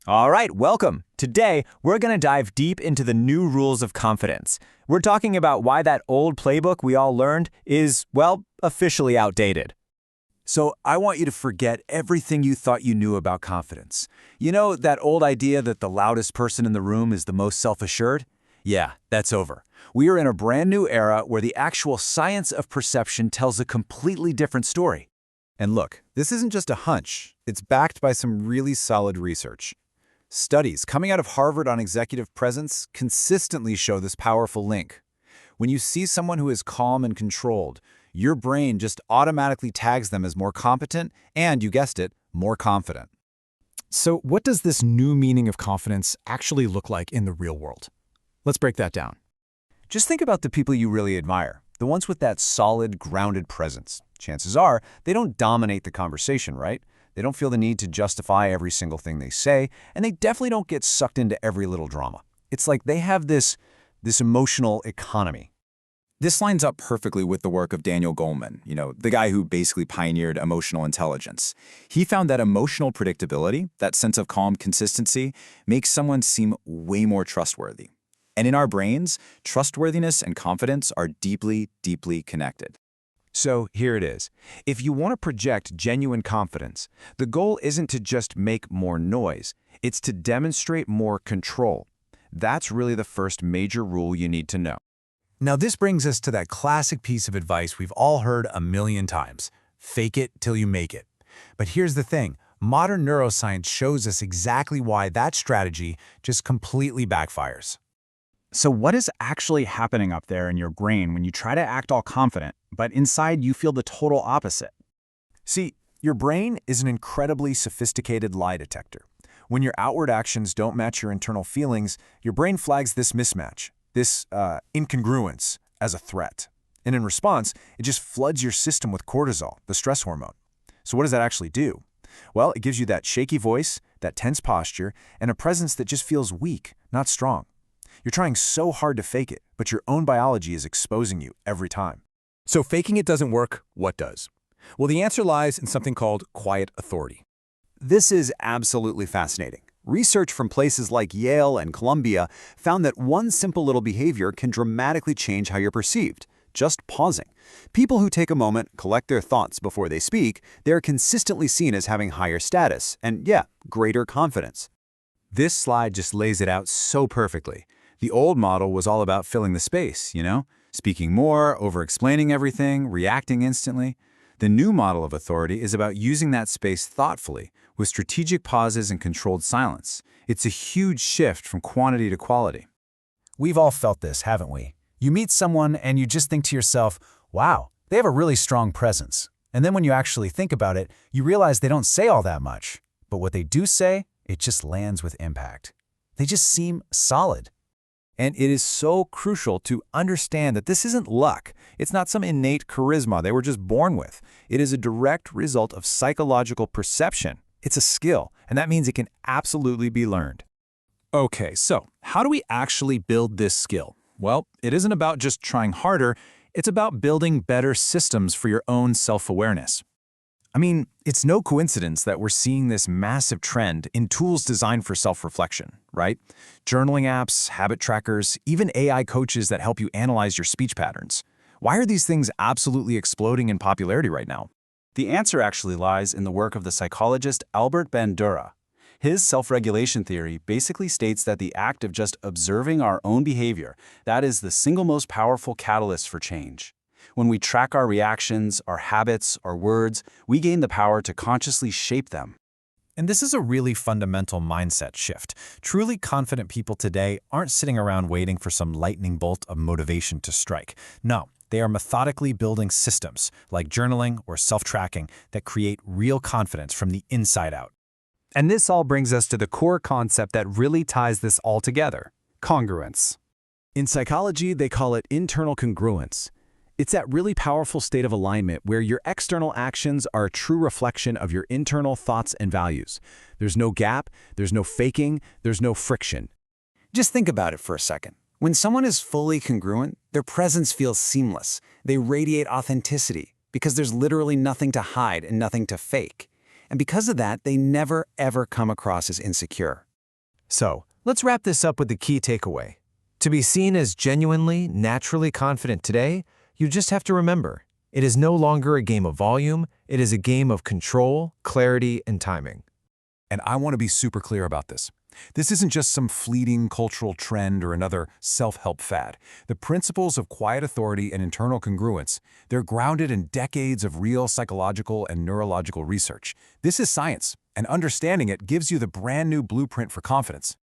All right, welcome. Today, we're going to dive deep into the new rules of confidence. We're talking about why that old playbook we all learned is, well, officially outdated. So I want you to forget everything you thought you knew about confidence. You know that old idea that the loudest person in the room is the most self-assured? Yeah, that's over. We are in a brand new era where the actual science of perception tells a completely different story. And look, this isn't just a hunch. It's backed by some really solid research. Studies coming out of Harvard on executive presence consistently show this powerful link. When you see someone who is calm and controlled, your brain just automatically tags them as more competent and, you guessed it, more confident. So what does this new meaning of confidence actually look like in the real world? Let's break that down. Just think about the people you really admire, the ones with that solid, grounded presence. Chances are, they don't dominate the conversation, right? They don't feel the need to justify every single thing they say, and they definitely don't get sucked into every little drama. It's like they have this emotional economy. This lines up perfectly with the work of Daniel Goleman, the guy who basically pioneered emotional intelligence. He found that emotional predictability, that sense of calm consistency, makes someone seem way more trustworthy. And in our brains, trustworthiness and confidence are deeply, deeply connected. So here it is. If you want to project genuine confidence, the goal isn't to just make more noise. It's to demonstrate more control. That's really the first major rule you need to know. Now this brings us to that classic piece of advice we've all heard a million times. Fake it till you make it. But here's the thing. Modern neuroscience shows us exactly why that strategy just completely backfires. So what is actually happening up there in your brain when you try to act all confident, but inside you feel the total opposite? See, your brain is an incredibly sophisticated lie detector. When your outward actions don't match your internal feelings, your brain flags this mismatch, this incongruence, as a threat. And in response, it just floods your system with cortisol, the stress hormone. So what does that actually do? Well, it gives you that shaky voice, that tense posture, and a presence that just feels weak, not strong. You're trying so hard to fake it, but your own biology is exposing you every time. So faking it doesn't work, what does? Well, the answer lies in something called quiet authority. This is absolutely fascinating. Research from places like Yale and Columbia found that one simple little behavior can dramatically change how you're perceived. Just pausing. People who take a moment, collect their thoughts before they speak, they're consistently seen as having higher status and, greater confidence. This slide just lays it out so perfectly. The old model was all about filling the space, speaking more, over-explaining everything, reacting instantly. The new model of authority is about using that space thoughtfully, with strategic pauses and controlled silence. It's a huge shift from quantity to quality. We've all felt this, haven't we? You meet someone and you just think to yourself, wow, they have a really strong presence. And then when you actually think about it, you realize they don't say all that much. But what they do say, it just lands with impact. They just seem solid. And it is so crucial to understand that this isn't luck. It's not some innate charisma they were just born with. It is a direct result of psychological perception. It's a skill, and that means it can absolutely be learned. Okay, so how do we actually build this skill? Well, it isn't about just trying harder. It's about building better systems for your own self-awareness. I mean, it's no coincidence that we're seeing this massive trend in tools designed for self-reflection, right? Journaling apps, habit trackers, even AI coaches that help you analyze your speech patterns. Why are these things absolutely exploding in popularity right now? The answer actually lies in the work of the psychologist Albert Bandura. His self-regulation theory basically states that the act of just observing our own behavior, that is the single most powerful catalyst for change. When we track our reactions, our habits, our words, we gain the power to consciously shape them. And this is a really fundamental mindset shift. Truly confident people today aren't sitting around waiting for some lightning bolt of motivation to strike. No, they are methodically building systems, like journaling or self-tracking, that create real confidence from the inside out. And this all brings us to the core concept that really ties this all together: congruence. In psychology, they call it internal congruence. It's that really powerful state of alignment where your external actions are a true reflection of your internal thoughts and values. There's no gap, there's no faking, there's no friction. Just think about it for a second. When someone is fully congruent, their presence feels seamless. They radiate authenticity because there's literally nothing to hide and nothing to fake. And because of that, they never, ever come across as insecure. So, let's wrap this up with the key takeaway. To be seen as genuinely, naturally confident today, you just have to remember, it is no longer a game of volume, it is a game of control, clarity, and timing. And I want to be super clear about this. This isn't just some fleeting cultural trend or another self-help fad. The principles of quiet authority and internal congruence, they're grounded in decades of real psychological and neurological research. This is science, and understanding it gives you the brand new blueprint for confidence.